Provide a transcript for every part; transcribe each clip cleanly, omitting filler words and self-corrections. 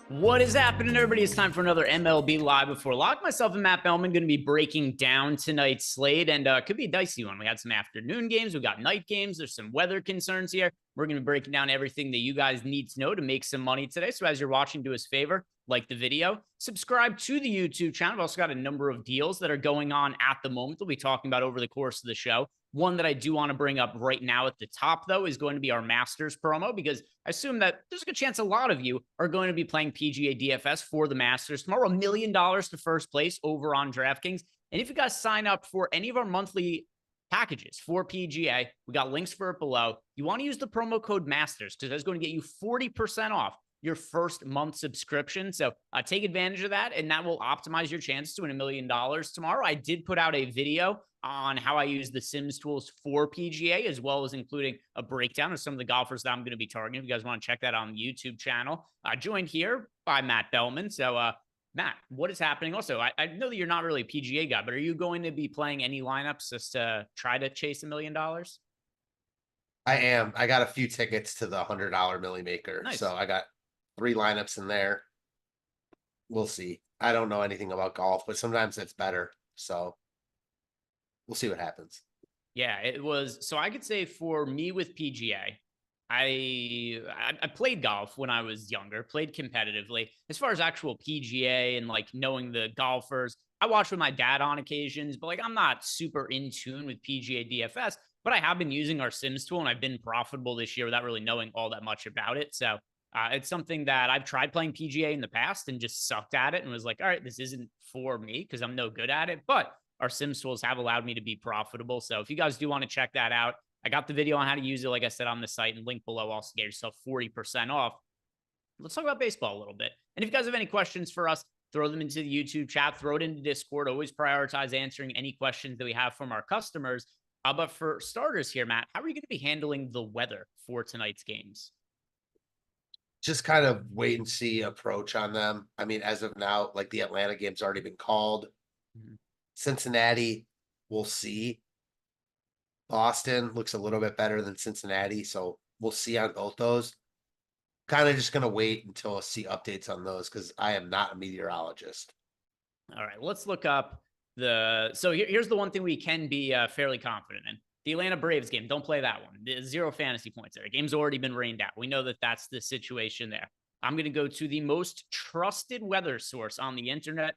What is happening, everybody? It's time for another MLB Live Before Lock. Myself and Matt Belman going to be breaking down tonight's slate, and could be a dicey one. We had some afternoon games, we got night games. There's some weather concerns here. We're going to be breaking down everything that you guys need to know to make some money today. So as you're watching, do us a favor, like the video, subscribe to the YouTube channel. We've also got a number of deals that are going on at the moment. We'll be talking about over the course of the show. One that I do want to bring up right now at the top, though, is going to be our Masters promo, because I assume that there's a good chance a lot of you are going to be playing PGA DFS for the Masters tomorrow. $1 million to first place over on DraftKings. And if you guys sign up for any of our monthly packages for PGA, we got links for it below. You want to use the promo code MASTERS because that's going to get you 40% off your first month subscription. So take advantage of that, and that will optimize your chance to win $1 million tomorrow. I did put out a video on how I use the Sims tools for PGA, as well as including a breakdown of some of the golfers that I'm going to be targeting. If you guys want to check that on the YouTube channel, joined here by Matt Belman. So, Matt, what is happening? Also, I know that you're not really a PGA guy, but are you going to be playing any lineups just to try to chase $1 million? I am. I got a few tickets to the $100 Millie Maker. Nice. So I got 3 lineups in there. We'll see. I don't know anything about golf, but sometimes it's better. So we'll see what happens. Yeah, it was. So I could say for me with PGA, I played golf when I was younger, played competitively. As far as actual PGA and like knowing the golfers, I watch with my dad on occasions, but like I'm not super in tune with PGA DFS. But I have been using our Sims tool, and I've been profitable this year without really knowing all that much about it. So it's something that I've tried playing PGA in the past and just sucked at it and was like, all right, this isn't for me because I'm no good at it. But our Sims tools have allowed me to be profitable. So if you guys do want to check that out, I got the video on how to use it, like I said, on the site, and link below. Also get yourself 40% off. Let's talk about baseball a little bit. And if you guys have any questions for us, throw them into the YouTube chat, throw it into Discord. Always prioritize answering any questions that we have from our customers. But for starters here, Matt, how are you going to be handling the weather for tonight's games? Just kind of wait and see approach on them. I mean, as of now, like the Atlanta game's already been called. Cincinnati, we'll see. Boston looks a little bit better than Cincinnati, so we'll see on both those. Kind of just going to wait until I see updates on those because I am not a meteorologist. All right, let's look up so here's the one thing we can be fairly confident in. The Atlanta Braves game, don't play that one. There's 0 fantasy points there. The game's already been rained out. We know that that's the situation there. I'm going to go to the most trusted weather source on the internet,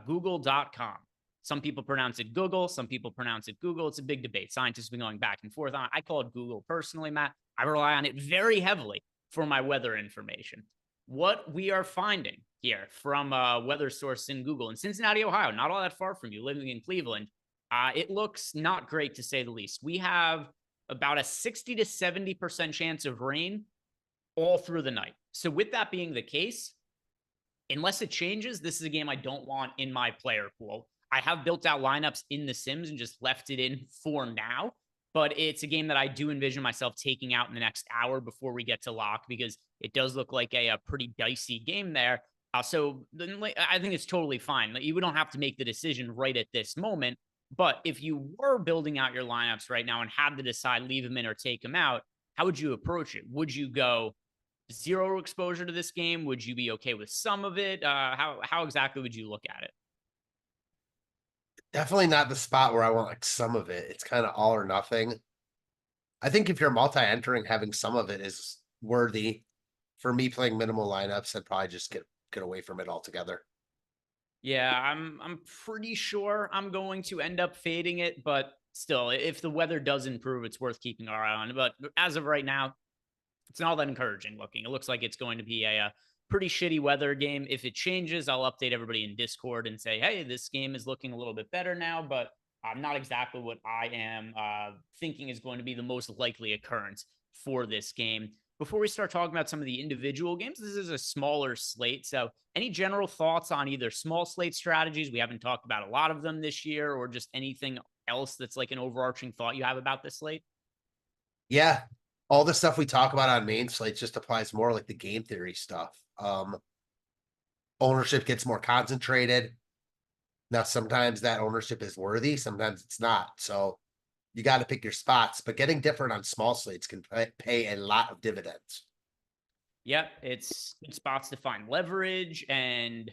google.com. Some people pronounce it Google. Some people pronounce it Google. It's a big debate. Scientists have been going back and forth on it. I call it Google personally, Matt. I rely on it very heavily for my weather information. What we are finding here from a weather source in Google in Cincinnati, Ohio, not all that far from you, living in Cleveland, it looks not great to say the least. We have about a 60 to 70% chance of rain all through the night. So with that being the case, unless it changes, this is a game I don't want in my player pool. I have built out lineups in the Sims and just left it in for now, but it's a game that I do envision myself taking out in the next hour before we get to lock, because it does look like a pretty dicey game there. So I think it's totally fine. You don't have to make the decision right at this moment, but if you were building out your lineups right now and had to decide leave them in or take them out, how would you approach it? Would you go 0 exposure to this game? Would you be okay with some of it? How exactly would you look at it? Definitely not the spot where I want like some of it. It's kind of all or nothing. I think if you're multi-entering, having some of it is worthy. For me, playing minimal lineups, I'd probably just get away from it altogether. Yeah, I'm pretty sure I'm going to end up fading it, but still, if the weather does improve, it's worth keeping our eye on. But as of right now, it's not that encouraging looking. It looks like it's going to be a pretty shitty weather game. If it changes, I'll update everybody in Discord and say, hey, this game is looking a little bit better now, but not exactly what I am thinking is going to be the most likely occurrence for this game. Before we start talking about some of the individual games, this is a smaller slate. So any general thoughts on either small slate strategies? We haven't talked about a lot of them this year, or just anything else that's like an overarching thought you have about this slate? Yeah, all the stuff we talk about on main slate just applies more like the game theory stuff. Ownership gets more concentrated. Now, sometimes that ownership is worthy, sometimes it's not. So you got to pick your spots, but getting different on small slates can pay a lot of dividends. Yep, it's good spots to find leverage, and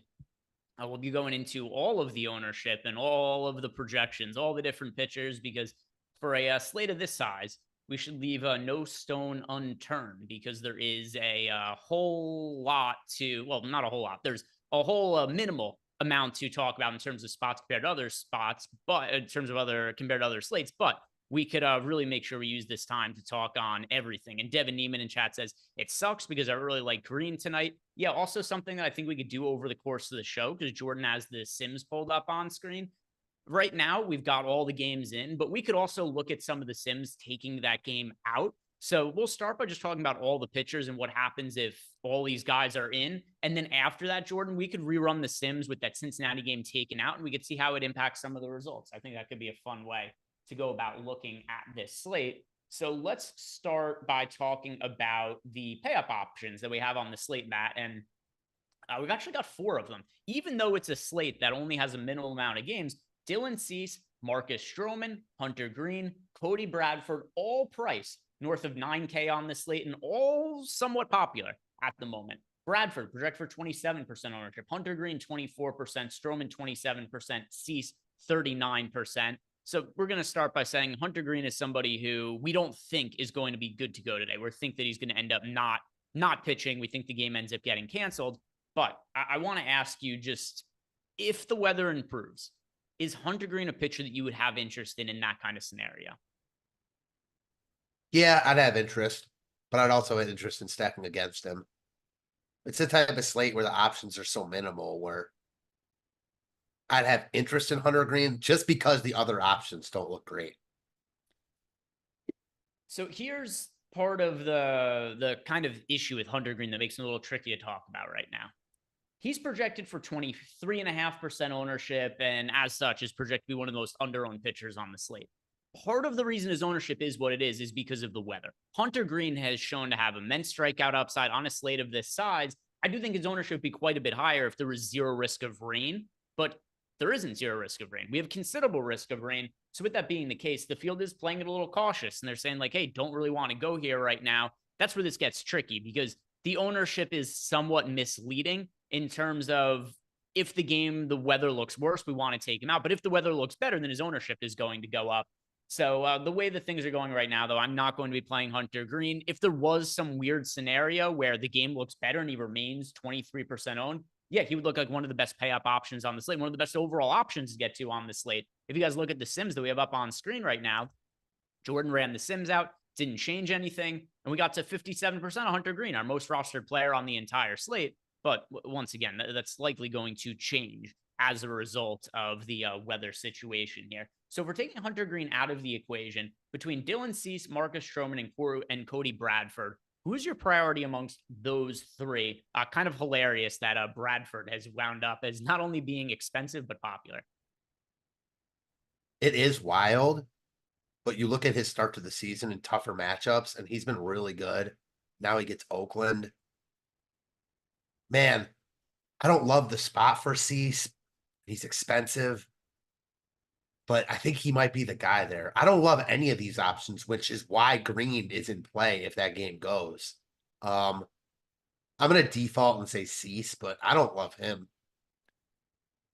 we'll be going into all of the ownership and all of the projections, all the different pitchers, because for a slate of this size, we should leave no stone unturned because there is a whole lot to, well, not a whole lot. There's a whole minimal amount to talk about in terms of spots compared to other spots, but in terms of other compared to other slates, but we could really make sure we use this time to talk on everything. And Devin Neiman in chat says, it sucks because I really like Green tonight. Yeah, also something that I think we could do over the course of the show, because Jordan has the Sims pulled up on screen. Right now, we've got all the games in, but we could also look at some of the Sims taking that game out. So we'll start by just talking about all the pitchers and what happens if all these guys are in. And then after that, Jordan, we could rerun the Sims with that Cincinnati game taken out, and we could see how it impacts some of the results. I think that could be a fun way to go about looking at this slate. So let's start by talking about the pay up options that we have on the slate, Matt. And we've actually got 4 of them. Even though it's a slate that only has a minimal amount of games, Dylan Cease, Marcus Stroman, Hunter Green, Cody Bradford, all priced north of 9K on the slate and all somewhat popular at the moment. Bradford project for 27% ownership, Hunter Green 24%, Stroman 27%, Cease 39%. So we're going to start by saying Hunter Green is somebody who we don't think is going to be good to go today. We think that he's going to end up not pitching. We think the game ends up getting canceled. But I want to ask you, just if the weather improves, is Hunter Green a pitcher that you would have interest in that kind of scenario? Yeah, I'd have interest, but I'd also have interest in stacking against him. It's the type of slate where the options are so minimal where I'd have interest in Hunter Green just because the other options don't look great. So here's part of the kind of issue with Hunter Green that makes him a little tricky to talk about right now. He's projected for 23.5% ownership, and as such is projected to be one of the most under-owned pitchers on the slate. Part of the reason his ownership is what it is because of the weather. Hunter Green has shown to have immense strikeout upside on a slate of this size. I do think his ownership would be quite a bit higher if there was zero risk of rain, but there isn't zero risk of rain. We have considerable risk of rain. So with that being the case, the field is playing it a little cautious, and they're saying like, hey, don't really want to go here right now. That's where this gets tricky because the ownership is somewhat misleading in terms of if the weather looks worse, we want to take him out. But if the weather looks better, then his ownership is going to go up. So the way that things are going right now, though, I'm not going to be playing Hunter Green. If there was some weird scenario where the game looks better and he remains 23% owned, yeah, he would look like one of the best pay up options on the slate, one of the best overall options to get to on the slate. If you guys look at the Sims that we have up on screen right now, Jordan ran the Sims out, didn't change anything, and we got to 57% of Hunter Green, our most rostered player on the entire slate. But once again, that's likely going to change as a result of the weather situation here. So if we're taking Hunter Green out of the equation, between Dylan Cease, Marcus Stroman, and Cody Bradford, who's your priority amongst those 3? Kind of hilarious that Bradford has wound up as not only being expensive, but popular. It is wild, but you look at his start to the season in tougher matchups, and he's been really good. Now he gets Oakland. Man, I don't love the spot for Cease. He's expensive, but I think he might be the guy there. I don't love any of these options, which is why Green is in play if that game goes. I'm going to default and say Cease, but I don't love him.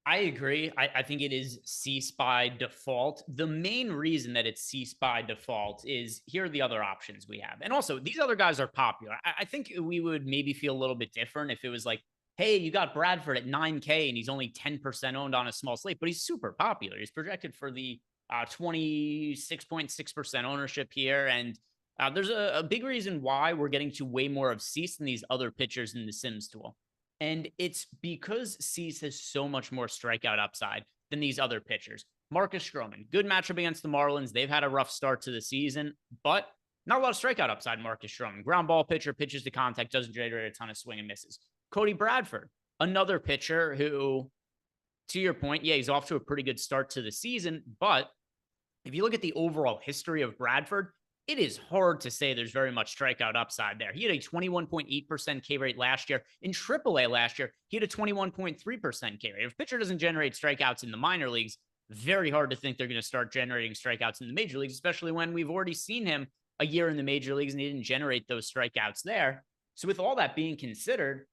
I agree. I think it is Cease by default. The main reason that it's Cease by default is here are the other options we have. And also, these other guys are popular. I think we would maybe feel a little bit different if it was like, hey, you got Bradford at 9K and he's only 10% owned on a small slate, but he's super popular. He's projected for the 26.6% ownership here. And there's a big reason why we're getting to way more of Cease than these other pitchers in the Sims tool. And it's because Cease has so much more strikeout upside than these other pitchers. Marcus Stroman, good matchup against the Marlins. They've had a rough start to the season, but not a lot of strikeout upside. Marcus Stroman, ground ball pitcher, pitches to contact, doesn't generate a ton of swing and misses. Cody Bradford, another pitcher who, to your point, yeah, he's off to a pretty good start to the season, but if you look at the overall history of Bradford, it is hard to say there's very much strikeout upside there. He had a 21.8% K rate last year. In AAA last year, he had a 21.3% K rate. If a pitcher doesn't generate strikeouts in the minor leagues, very hard to think they're going to start generating strikeouts in the major leagues, especially when we've already seen him a year in the major leagues and he didn't generate those strikeouts there. So with all that being considered,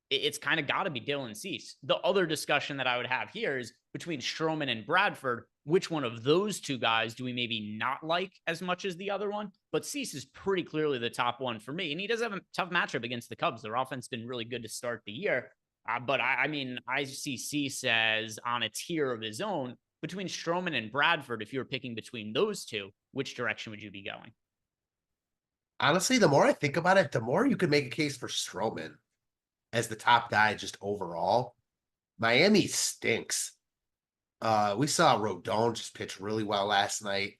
it's kind of got to be Dylan Cease. The other discussion that I would have here is between Stroman and Bradford, which one of those two guys do we maybe not like as much as the other one? But Cease is pretty clearly the top one for me. And he does have a tough matchup against the Cubs. Their offense has been really good to start the year. But I mean, I see Cease as on a tier of his own. Between Stroman and Bradford, if you were picking between those two, which direction would you be going? Honestly, the more I think about it, the more you could make a case for Stroman as the top guy just overall. Miami stinks. We saw Rodon just pitch really well last night.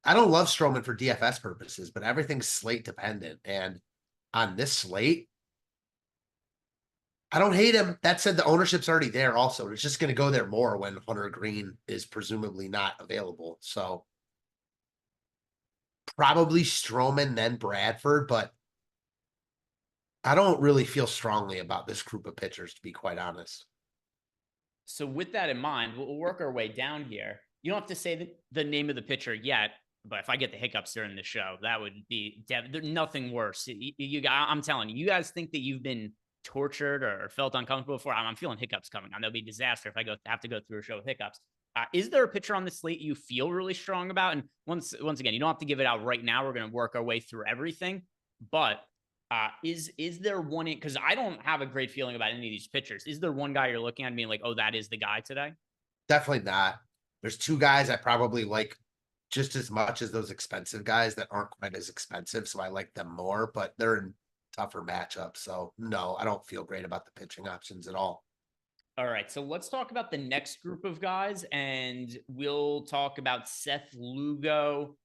I don't love Stroman for DFS purposes, but everything's slate dependent. And on this slate, I don't hate him. That said, the ownership's already there also. It's just going to go there more when Hunter Green is presumably not available. So probably Stroman, then Bradford, but I don't really feel strongly about this group of pitchers, to be quite honest. So with that in mind, we'll work our way down here. You don't have to say the name of the pitcher yet, but if I get the hiccups during the show, that would be nothing worse. I'm telling you, you guys think that you've been tortured or felt uncomfortable before. I'm feeling hiccups coming on. There'll be disaster if I have to go through a show with hiccups. Is there a pitcher on the slate you feel really strong about? And once again, you don't have to give it out right now. We're going to work our way through everything. But is there one? Because I don't have a great feeling about any of these pitchers. Is there one guy you're looking at being like, oh, that is the guy today? Definitely not. There's two guys I probably like just as much as those expensive guys that aren't quite as expensive. So I like them more, but they're in tougher matchups. So no, I don't feel great about the pitching options at all. All right, so let's talk about the next group of guys, and we'll talk about Seth Lugo,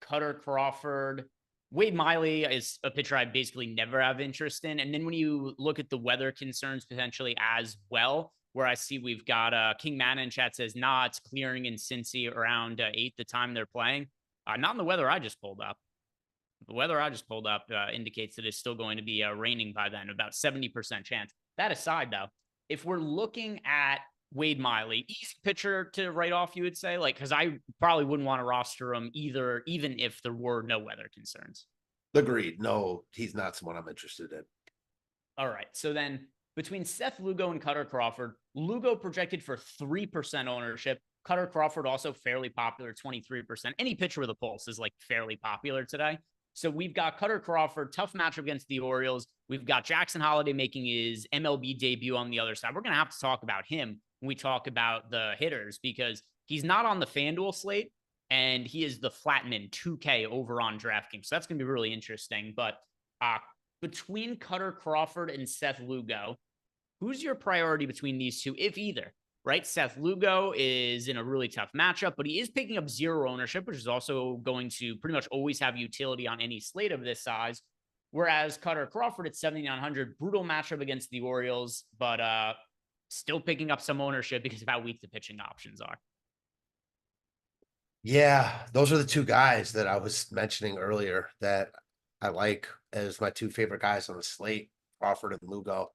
Cutter Crawford. Wade Miley is a pitcher I basically never have interest in. And then when you look at the weather concerns potentially as well, where I see we've got King Manna in chat says, nah, it's clearing in Cincy around 8 the time they're playing. Not in the weather I just pulled up. The weather I just pulled up indicates that it's still going to be raining by then, about 70% chance. That aside, though, if we're looking at Wade Miley, easy pitcher to write off, you would say, like, because I probably wouldn't want to roster him either, even if there were no weather concerns. Agreed. No, he's not someone I'm interested in. All right. So then between Seth Lugo and Cutter Crawford, Lugo projected for 3% ownership. Cutter Crawford also fairly popular, 23%. Any pitcher with a pulse is like fairly popular today. So we've got Cutter Crawford, tough matchup against the Orioles. We've got Jackson Holliday making his MLB debut on the other side. We're going to have to talk about him when we talk about the hitters because he's not on the FanDuel slate and he is the Flatman 2K over on DraftKings. So that's going to be really interesting. But between Cutter Crawford and Seth Lugo, who's your priority between these two, if either? Right? Seth Lugo is in a really tough matchup, but he is picking up zero ownership, which is also going to pretty much always have utility on any slate of this size. Whereas Cutter Crawford at 7,900, brutal matchup against the Orioles, but still picking up some ownership because of how weak the pitching options are. Yeah, those are the two guys that I was mentioning earlier that I like as my two favorite guys on the slate, Crawford and Lugo.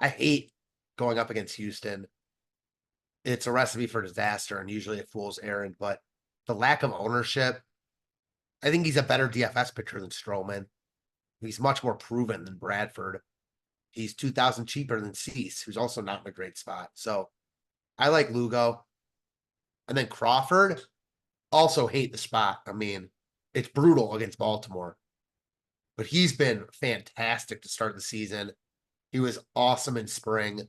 I hate going up against Houston. It's a recipe for disaster, and usually it fools Aaron, but the lack of ownership, I think he's a better DFS pitcher than Stroman. He's much more proven than Bradford. He's 2,000 cheaper than Cease, who's also not in a great spot. So I like Lugo. And then Crawford, also hate the spot. I mean, it's brutal against Baltimore, but he's been fantastic to start the season. He was awesome in spring.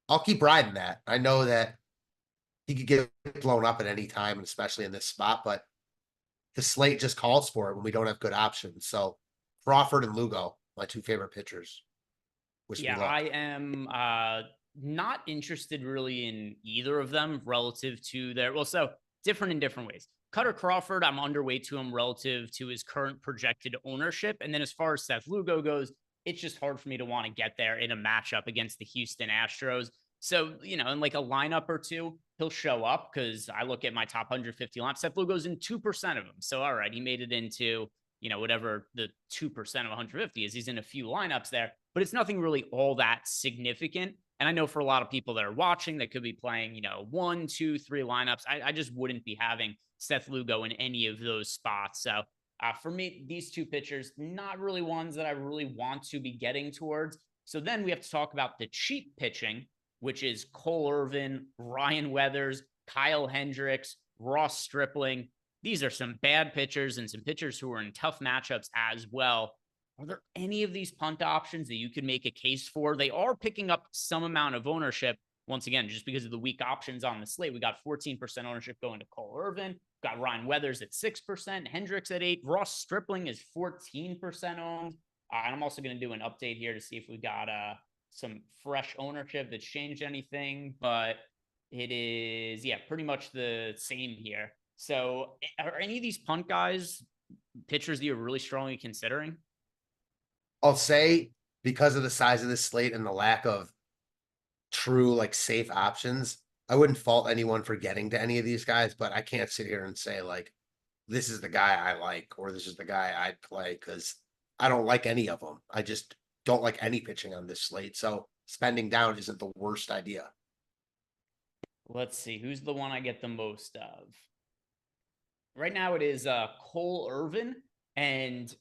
I'll keep riding that. I know that he could get blown up at any time, and especially in this spot, but the slate just calls for it when we don't have good options. So Crawford and Lugo, my two favorite pitchers. Yeah, I am not interested really in either of them relative to their, well, so different in different ways. Cutter Crawford, I'm underweight to him relative to his current projected ownership. And then as far as Seth Lugo goes, it's just hard for me to want to get there in a matchup against the Houston Astros. So, you know, in like a lineup or two, he'll show up because I look at my top 150 lineup. Seth Lugo's in 2% of them. So, all right, he made it into, you know, whatever the 2% of 150 is. He's in a few lineups there, but it's nothing really all that significant. And I know for a lot of people that are watching that could be playing, you know, 1, 2, 3 lineups, I just wouldn't be having Seth Lugo in any of those spots. So For me, these two pitchers, not really ones that I really want to be getting towards. So then we have to talk about the cheap pitching, which is Cole Irvin, Ryan Weathers, Kyle Hendricks, Ross Stripling. These are some bad pitchers and some pitchers who are in tough matchups as well. Are there any of these punt options that you could make a case for? They are picking up some amount of ownership. Once again, just because of the weak options on the slate, we got 14% ownership going to Cole Irvin. Got Ryan Weathers at 6%, Hendricks at 8%, Ross Stripling is 14% owned. And I'm also going to do an update here to see if we got some fresh ownership that's changed anything, but it is, yeah, pretty much the same here. So are any of these punt guys pitchers that you're really strongly considering? I'll say because of the size of this slate and the lack of true like safe options, I wouldn't fault anyone for getting to any of these guys, but I can't sit here and say like this is the guy I like or this is the guy I'd play because I don't like any of them. I just don't like any pitching on this slate. So spending down isn't the worst idea. Let's see. Who's the one I get the most of? Right now it is Cole Irvin. And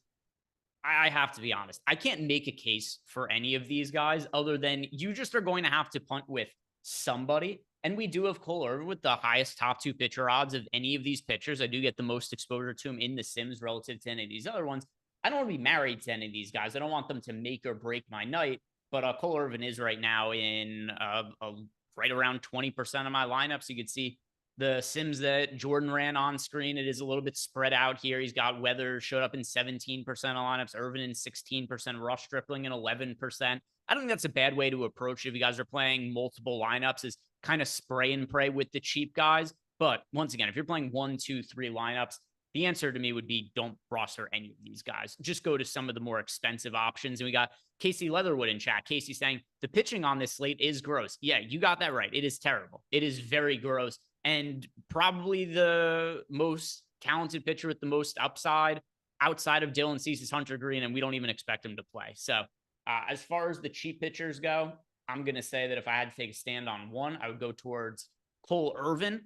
I have to be honest, I can't make a case for any of these guys other than you just are going to have to punt with somebody. And we do have Cole Irvin with the highest top two pitcher odds of any of these pitchers. I do get the most exposure to him in the Sims relative to any of these other ones. I don't want to be married to any of these guys. I don't want them to make or break my night. But Cole Irvin is right now in right around 20% of my lineup. So you could see the Sims that Jordan ran on screen. It is a little bit spread out here. He's got Weather showed up in 17% of lineups, Irvin in 16%, Ross Stripling in 11%. I don't think that's a bad way to approach it if you guys are playing multiple lineups, is kind of spray and pray with the cheap guys. But once again, if you're playing 1, 2, 3 lineups, the answer to me would be don't roster any of these guys. Just go to some of the more expensive options. And we got Casey Leatherwood in chat. Casey saying the pitching on this slate is gross. Yeah, you got that right. It is terrible. It is very gross. And probably the most talented pitcher with the most upside outside of Dylan Cease's Hunter Green, and we don't even expect him to play. So as far as the cheap pitchers go, I'm going to say that if I had to take a stand on one, I would go towards Cole Irvin,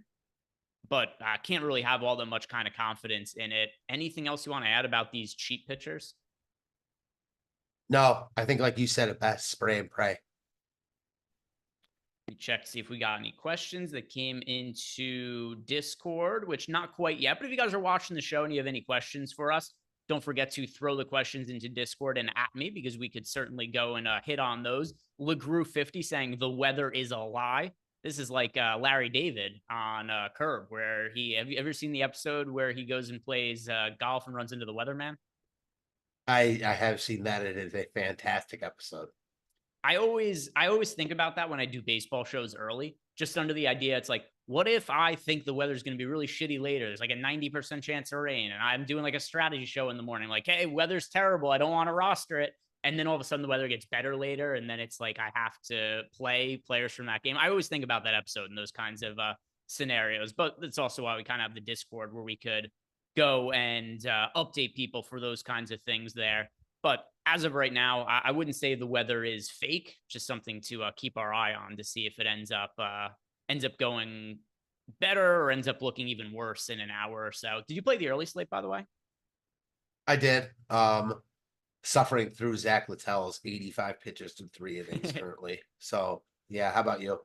but I can't really have all that much kind of confidence in it. Anything else you want to add about these cheap pitchers? No, I think like you said it best, spray and pray. We check to see if we got any questions that came into Discord, which not quite yet. But if you guys are watching the show and you have any questions for us, don't forget to throw the questions into Discord and at me, because we could certainly go and hit on those. LeGrew50 saying the weather is a lie. This is like Larry David on Curb, where have you ever seen the episode where he goes and plays golf and runs into the weatherman? I have seen that. It is a fantastic episode. I always think about that when I do baseball shows early, just under the idea, it's like, what if I think the weather's going to be really shitty later? There's like a 90% chance of rain, and I'm doing like a strategy show in the morning, like, hey, weather's terrible, I don't want to roster it. And then all of a sudden the weather gets better later, and then it's like I have to play players from that game. I always think about that episode in those kinds of scenarios, but that's also why we kind of have the Discord where we could go and update people for those kinds of things there. But as of right now, I wouldn't say the weather is fake, just something to keep our eye on to see if it ends up going better or ends up looking even worse in an hour or so. Did you play the early slate, by the way? I did. Suffering through Zach Littell's 85 pitches to 3 innings currently. So yeah, how about you?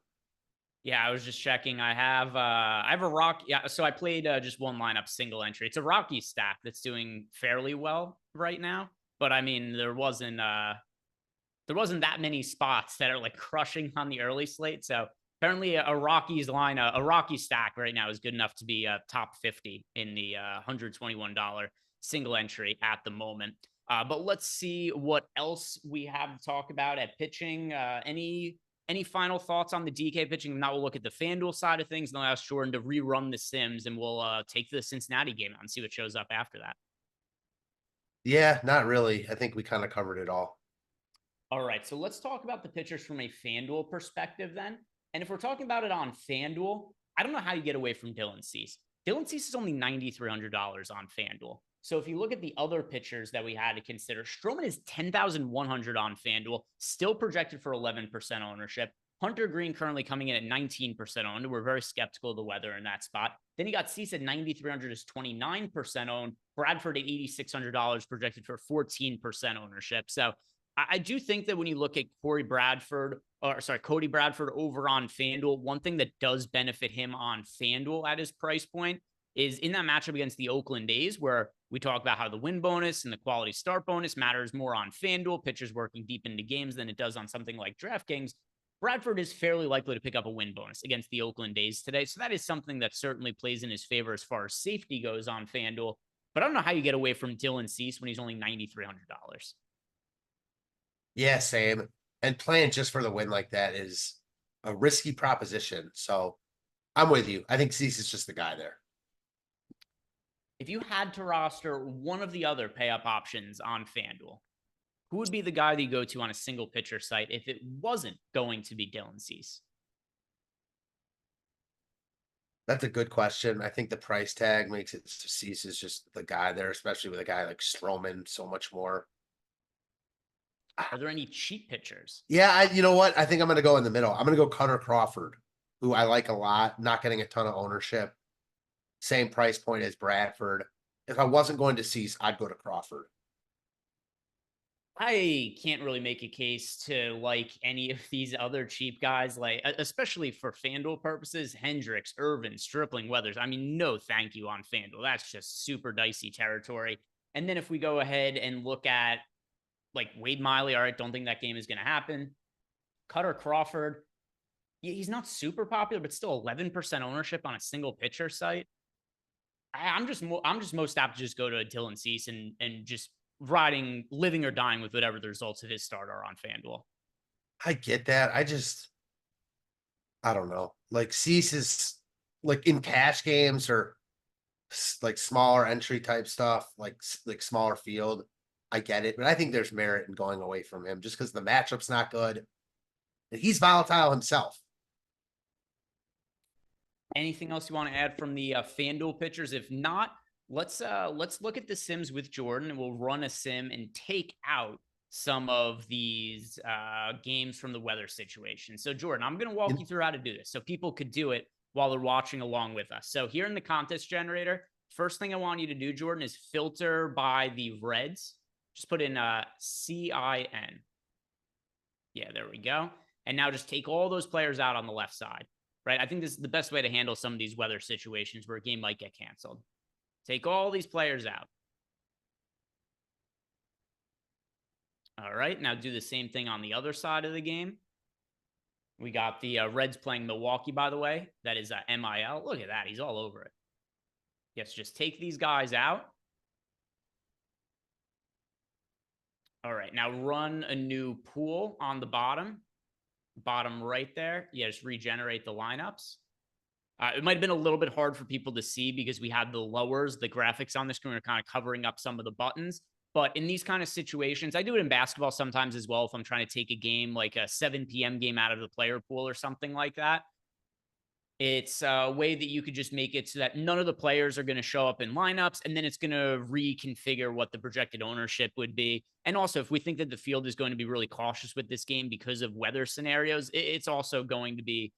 Yeah, I was just checking. I have a Rocky. Yeah, so I played just one lineup, single entry. It's a Rocky stack that's doing fairly well right now. But I mean, there wasn't that many spots that are like crushing on the early slate. So apparently a Rockies line, a Rocky stack right now is good enough to be top 50 in the $121 single entry at the moment. But let's see what else we have to talk about at pitching. Any final thoughts on the DK pitching? Now we'll look at the FanDuel side of things, and I'll ask Jordan to rerun the Sims, and we'll take the Cincinnati game out and see what shows up after that. Yeah, not really. I think we kind of covered it all. All right, so let's talk about the pitchers from a FanDuel perspective then. And if we're talking about it on FanDuel, I don't know how you get away from Dylan Cease. Dylan Cease is only $9,300 on FanDuel. So if you look at the other pitchers that we had to consider, Stroman is $10,100 on FanDuel, still projected for 11% ownership. Hunter Green currently coming in at 19% owned. We're very skeptical of the weather in that spot. Then you got Cease at 9,300 is 29% owned. Bradford at $8,600 projected for 14% ownership. So I do think that when you look at Cody Bradford over on FanDuel, one thing that does benefit him on FanDuel at his price point is in that matchup against the Oakland A's, where we talk about how the win bonus and the quality start bonus matters more on FanDuel, pitchers working deep into games than it does on something like DraftKings. Bradford is fairly likely to pick up a win bonus against the Oakland A's today. So that is something that certainly plays in his favor as far as safety goes on FanDuel. But I don't know how you get away from Dylan Cease when he's only $9,300. Yeah, same. And playing just for the win like that is a risky proposition. So I'm with you. I think Cease is just the guy there. If you had to roster one of the other pay up options on FanDuel, who would be the guy that you go to on a single pitcher site if it wasn't going to be Dylan Cease? That's a good question. I think the price tag makes it Cease is just the guy there, especially with a guy like Stroman, so much more. Are there any cheap pitchers? Yeah, you know what? I think I'm going to go in the middle. I'm going to go Cutter Crawford, who I like a lot, not getting a ton of ownership. Same price point as Bradford. If I wasn't going to Cease, I'd go to Crawford. I can't really make a case to like any of these other cheap guys, like especially for FanDuel purposes. Hendricks, Irvin, Stripling, Weathers. I mean, no thank you on FanDuel. That's just super dicey territory. And then if we go ahead and look at like Wade Miley, all right, don't think that game is going to happen. Cutter Crawford, he's not super popular, but still 11% ownership on a single pitcher site. I'm just most apt to just go to Dylan Cease and just living or dying with whatever the results of his start are on FanDuel. I get that. I don't know. Like Cease is like in cash games or like smaller entry type stuff, like smaller field. I get it, but I think there's merit in going away from him just because the matchup's not good. And he's volatile himself. Anything else you want to add from the FanDuel pitchers? If not, let's look at the sims with Jordan, and we'll run a sim and take out some of these games from the weather situation. So Jordan, I'm going to walk you through how to do this so people could do it while they're watching along with us. So here in the contest generator, first thing I want you to do, Jordan, is filter by the Reds. Just put in CIN. Yeah, there we go. And now just take all those players out on the left side, right? I think this is the best way to handle some of these weather situations where a game might get canceled. Take all these players out. All right, now do the same thing on the other side of the game. We got the Reds playing Milwaukee, by the way. That is MIL. Look at that. He's all over it. Yes, just take these guys out. All right, now run a new pool on the bottom right there. Yeah, just regenerate the lineups. It might have been a little bit hard for people to see because we had the lowers, the graphics on the screen are kind of covering up some of the buttons. But in these kind of situations, I do it in basketball sometimes as well if I'm trying to take a game like a 7 p.m. game out of the player pool or something like that. It's a way that you could just make it so that none of the players are going to show up in lineups, and then it's going to reconfigure what the projected ownership would be. And also, if we think that the field is going to be really cautious with this game because of weather scenarios, it's also going to be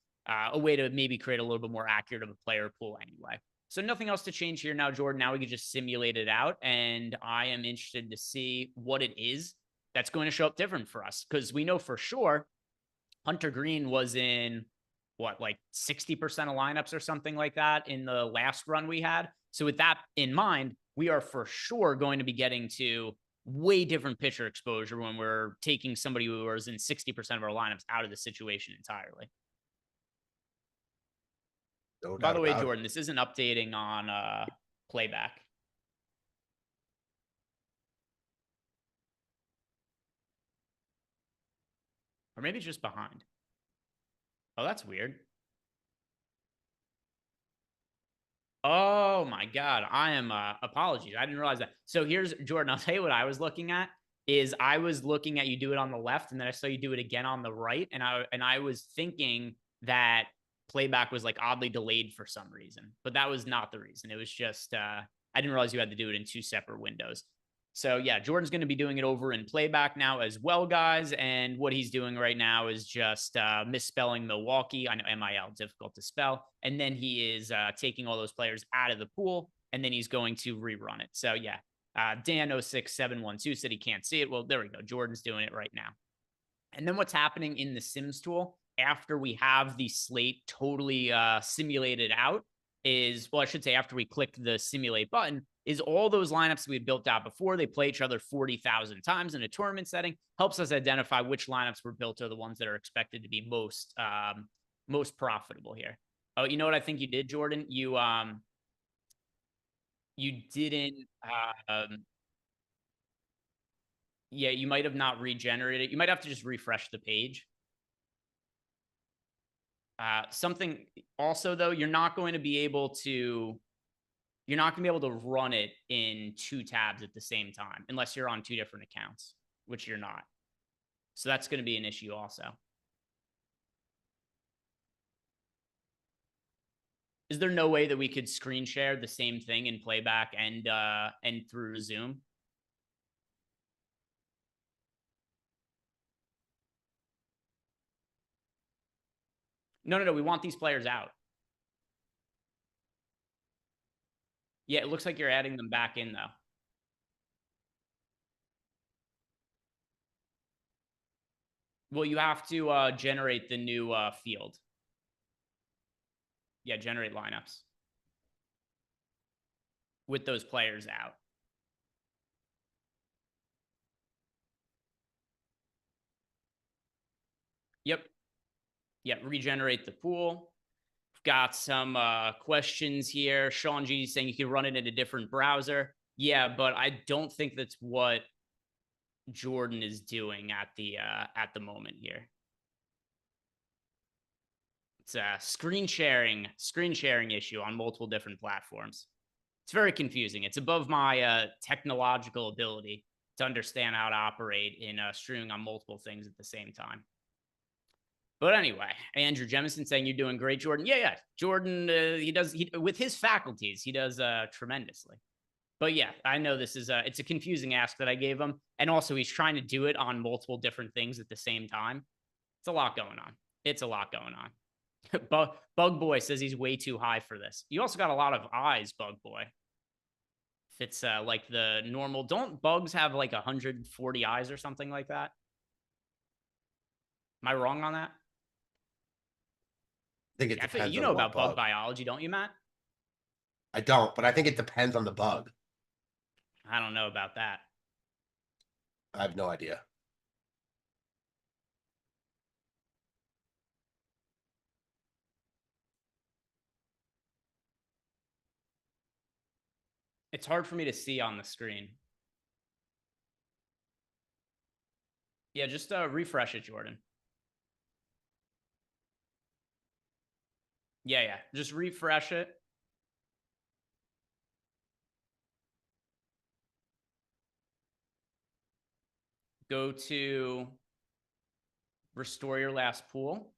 a way to maybe create a little bit more accurate of a player pool anyway. So nothing else to change here now, Jordan. Now we can just simulate it out, and I am interested to see what it is that's going to show up different for us, because we know for sure Hunter Green was in like 60% of lineups or something like that in the last run we had. So with that in mind, we are for sure going to be getting to way different pitcher exposure when we're taking somebody who was in 60% of our lineups out of the situation entirely. No By the way, doubt Jordan, this isn't updating on playback. Or maybe it's just behind. Oh, that's weird. Oh my God. I am apologies. I didn't realize that. So here's Jordan. I'll tell you what I was looking at is I was looking at you do it on the left, and then I saw you do it again on the right. And I was thinking that playback was like oddly delayed for some reason, but that was not the reason. It was just I didn't realize you had to do it in two separate windows. So yeah, Jordan's going to be doing it over in playback now as well, guys. And what he's doing right now is just misspelling Milwaukee. I know MIL, difficult to spell. And then he is taking all those players out of the pool, and then he's going to rerun it. So yeah, Dan06712 said he can't see it. Well, there we go. Jordan's doing it right now. And then what's happening in the Sims tool after we have the slate totally simulated out is, well, I should say after we click the simulate button, is all those lineups we built out before, they play each other 40,000 times in a tournament setting, helps us identify which lineups were built are the ones that are expected to be most profitable here. Oh, you know what I think you did, Jordan? You didn't yeah, you might have not regenerated. You might have to just refresh the page. Something also, though, you're not going to be able to run it in 2 tabs at the same time unless you're on 2 different accounts, which you're not. So that's going to be an issue also. Is there no way that we could screen share the same thing in playback and through Zoom? No. We want these players out. Yeah, it looks like you're adding them back in, though. Well, you have to generate the new field. Yeah, generate lineups with those players out. Yep. Yeah, regenerate the pool. We've got some questions here. Sean G saying you can run it in a different browser. Yeah, but I don't think that's what Jordan is doing at the moment here. It's a screen sharing issue on multiple different platforms. It's very confusing. It's above my technological ability to understand how to operate in streaming on multiple things at the same time. But anyway, Andrew Jemison saying you're doing great, Jordan. Yeah. Jordan, he with his faculties, he does tremendously. But yeah, I know this is it's a confusing ask that I gave him. And also he's trying to do it on multiple different things at the same time. It's a lot going on. Bug Boy says he's way too high for this. You also got a lot of eyes, Bug Boy. If it's like the normal, don't bugs have like 140 eyes or something like that? Am I wrong on that? I think it depends. You know about bug biology, don't you, Matt? I don't, but I think it depends on the bug. I don't know about that. I have no idea. It's hard for me to see on the screen. Yeah, just refresh it, Jordan. Yeah. Just refresh it. Go to restore your last pool.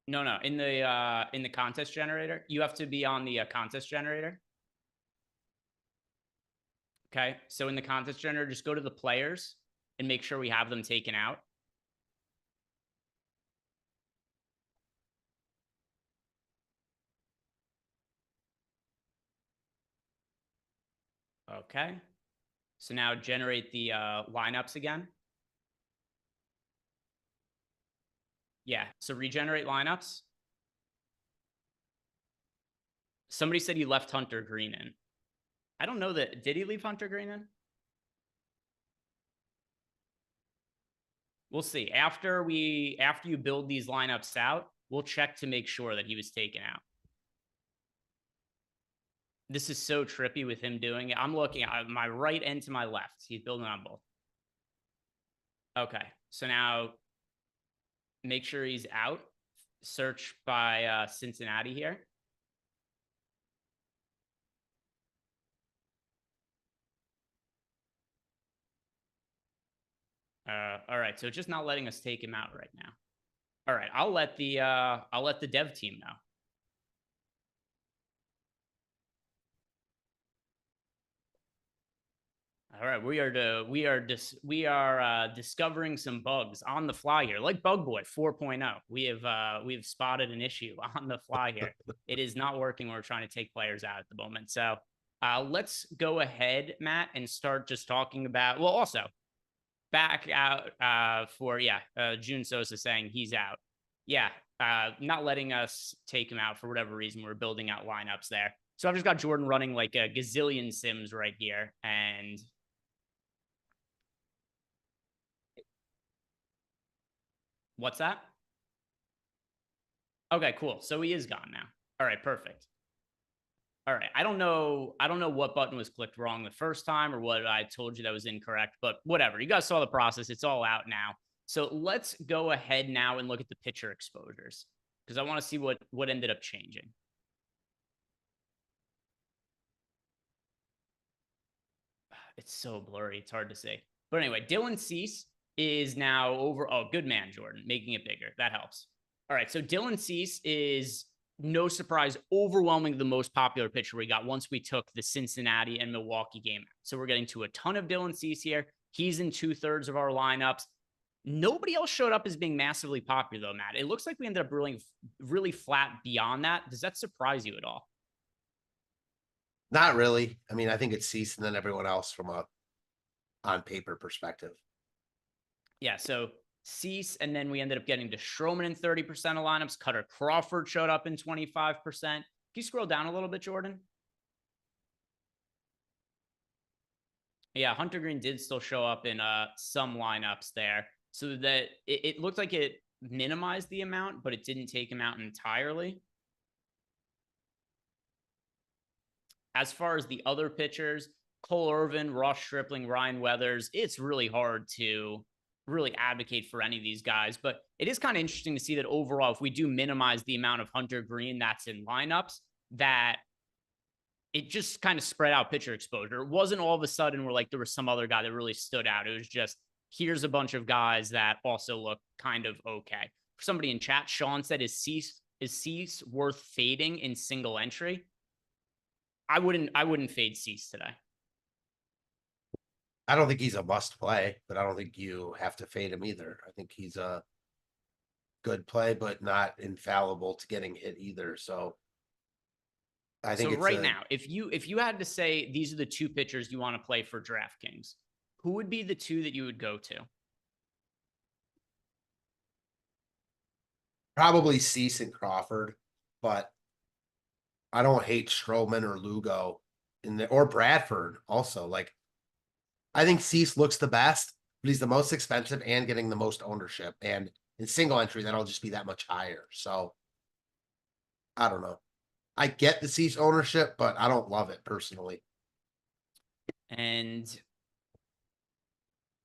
No. In the contest generator, you have to be on the contest generator. Okay, so in the contest generator, just go to the players and make sure we have them taken out. Okay, so now generate the lineups again. Yeah, so regenerate lineups. Somebody said he left Hunter Green in. I don't know that. Did he leave Hunter Green in? We'll see. After you build these lineups out, we'll check to make sure that he was taken out. This is so trippy with him doing it. I'm looking at my right and to my left. He's building on both. Okay, so now make sure he's out. Search by Cincinnati here. All right, so it's just not letting us take him out right now. All right, I'll let the dev team know. All right, we are discovering some bugs on the fly here, like Bug Boy 4.0. We have spotted an issue on the fly here. It is not working. We're trying to take players out at the moment. So let's go ahead, Matt, and start just talking about. Well, also back out for June Sosa saying he's out. Yeah, not letting us take him out for whatever reason. We're building out lineups there. So I've just got Jordan running like a gazillion sims right here, and what's that? Okay, cool. So he is gone now. All right, perfect. All right. I don't know what button was clicked wrong the first time or what I told you that was incorrect, but whatever. You guys saw the process. It's all out now. So let's go ahead now and look at the pitcher exposures because I want to see what ended up changing. It's so blurry. It's hard to say. But anyway, Dylan Cease is now over. Oh, good man, Jordan, making it bigger. That helps. All right. So Dylan Cease is, no surprise, overwhelming the most popular pitcher we got once we took the Cincinnati and Milwaukee game out. So we're getting to a ton of Dylan Cease here. He's in 2/3 of our lineups. Nobody else showed up as being massively popular, though, Matt. It looks like we ended up really flat beyond that. Does that surprise you at all? Not really. I mean, I think it's Cease and then everyone else from a on paper perspective. Yeah, so Cease, and then we ended up getting to Stroman in 30% of lineups. Cutter Crawford showed up in 25%. Can you scroll down a little bit, Jordan? Yeah, Hunter Green did still show up in some lineups there. So that it looked like it minimized the amount, but it didn't take him out entirely. As far as the other pitchers, Cole Irvin, Ross Stripling, Ryan Weathers, it's really hard to really advocate for any of these guys. But it is kind of interesting to see that overall, if we do minimize the amount of Hunter Green that's in lineups, that it just kind of spread out pitcher exposure. It wasn't all of a sudden where like there was some other guy that really stood out. It was just, here's a bunch of guys that also look kind of okay. For somebody in chat, Sean said, is Cease worth fading in single entry? I wouldn't fade Cease today. I don't think he's a must play, but I don't think you have to fade him either. I think he's a good play, but not infallible to getting hit either. So I think so right now, if you had to say these are the two pitchers you want to play for DraftKings, who would be the two that you would go to? Probably Cease and Crawford, but I don't hate Stroman or Lugo or Bradford also. Like, I think Cease looks the best, but he's the most expensive and getting the most ownership. And in single entry, that'll just be that much higher. So I don't know. I get the Cease ownership, but I don't love it personally. And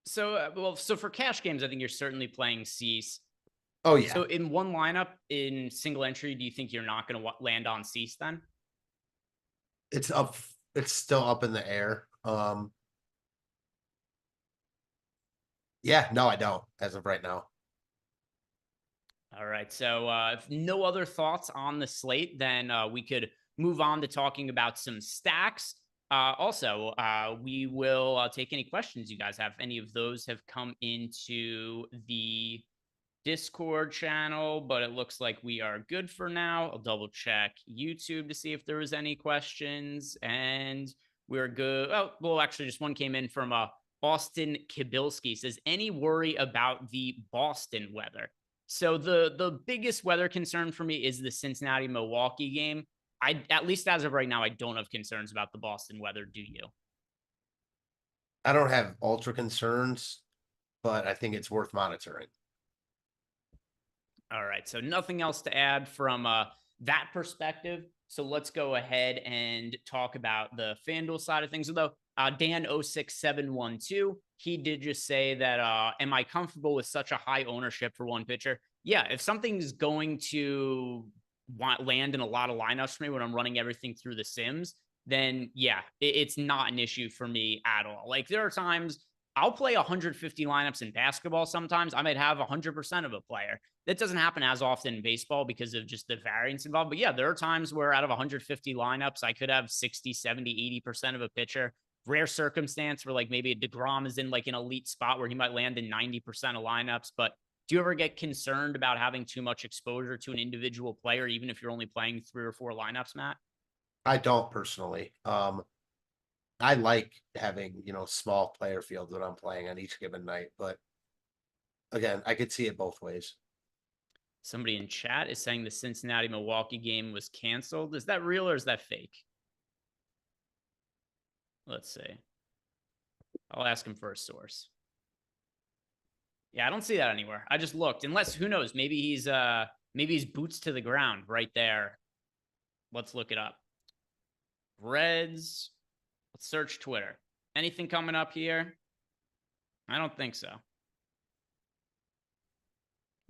so, so for cash games, I think you're certainly playing Cease. Oh, yeah. So in one lineup in single entry, do you think you're not going to land on Cease then? It's up. It's still up in the air. Yeah, no, I don't as of right now. All right. So if no other thoughts on the slate, then we could move on to talking about some stacks. Also, we will take any questions you guys have. Any of those have come into the Discord channel, but it looks like we are good for now. I'll double check YouTube to see if there was any questions, and we're good. Oh, well, actually, just one came in from Austin Kibilski. Says, any worry about the Boston weather? So the biggest weather concern for me is the Cincinnati-Milwaukee game. At least as of right now, I don't have concerns about the Boston weather. Do you? I don't have ultra concerns, but I think it's worth monitoring. All right. So nothing else to add from that perspective. So let's go ahead and talk about the FanDuel side of things. Although Dan06712, he did just say that, am I comfortable with such a high ownership for one pitcher? Yeah. If something's going to land in a lot of lineups for me when I'm running everything through the Sims, then yeah, it's not an issue for me at all. Like there are times I'll play 150 lineups in basketball. Sometimes I might have 100% of a player. That doesn't happen as often in baseball because of just the variance involved. But yeah, there are times where out of 150 lineups, I could have 60, 70, 80% of a pitcher. rare circumstance where like maybe a DeGrom is in like an elite spot where he might land in 90% of lineups. But do you ever get concerned about having too much exposure to an individual player, even if you're only playing 3 or 4 lineups, Matt? I don't personally. I like having, small player fields when I'm playing on each given night, but again, I could see it both ways. Somebody in chat is saying the Cincinnati Milwaukee game was canceled. Is that real or is that fake? Let's see. I'll ask him for a source. Yeah, I don't see that anywhere. I just looked. Unless, who knows, maybe he's boots to the ground right there. Let's look it up. Reds. Let's search Twitter. Anything coming up here? I don't think so.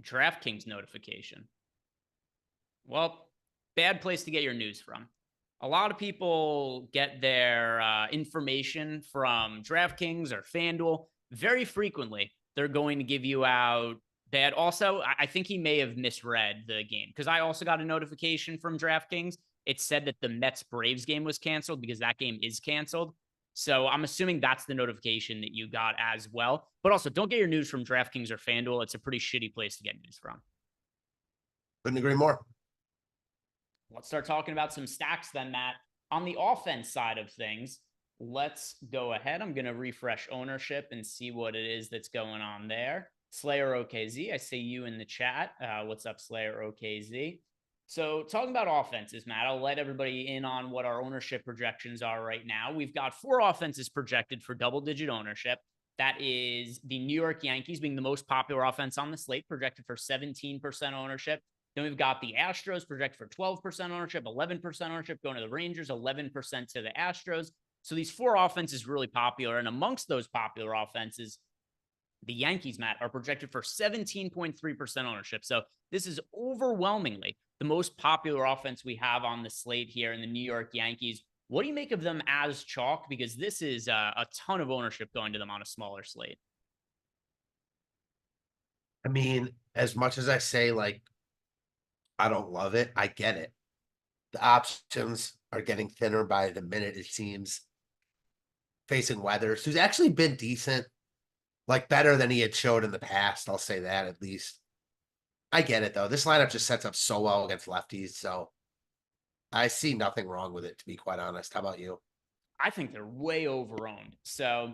DraftKings notification. Well, bad place to get your news from. A lot of people get their information from DraftKings or FanDuel. Very frequently, they're going to give you out bad. Also, I think he may have misread the game because I also got a notification from DraftKings. It said that the Mets-Braves game was canceled because that game is canceled. So I'm assuming that's the notification that you got as well. But also, don't get your news from DraftKings or FanDuel. It's a pretty shitty place to get news from. Couldn't agree more. Let's start talking about some stacks then, Matt. On the offense side of things, let's go ahead. I'm going to refresh ownership and see what it is that's going on there. Slayer OKZ, I see you in the chat. What's up, Slayer OKZ? So talking about offenses, Matt, I'll let everybody in on what our ownership projections are right now. We've got 4 offenses projected for double-digit ownership. That is the New York Yankees being the most popular offense on the slate, projected for 17% ownership. Then we've got the Astros projected for 12% ownership, 11% ownership, going to the Rangers, 11% to the Astros. So these 4 offenses really popular. And amongst those popular offenses, the Yankees, Matt, are projected for 17.3% ownership. So this is overwhelmingly the most popular offense we have on the slate here in the New York Yankees. What do you make of them as chalk? Because this is a ton of ownership going to them on a smaller slate. I mean, as much as I say, like, I don't love it, I get it. The options are getting thinner by the minute, it seems. Facing Weathers, who's actually been decent, like better than he had showed in the past. I'll say that at least. I get it though. This lineup just sets up so well against lefties, so I see nothing wrong with it, to be quite honest. How about you? I think they're way overowned. So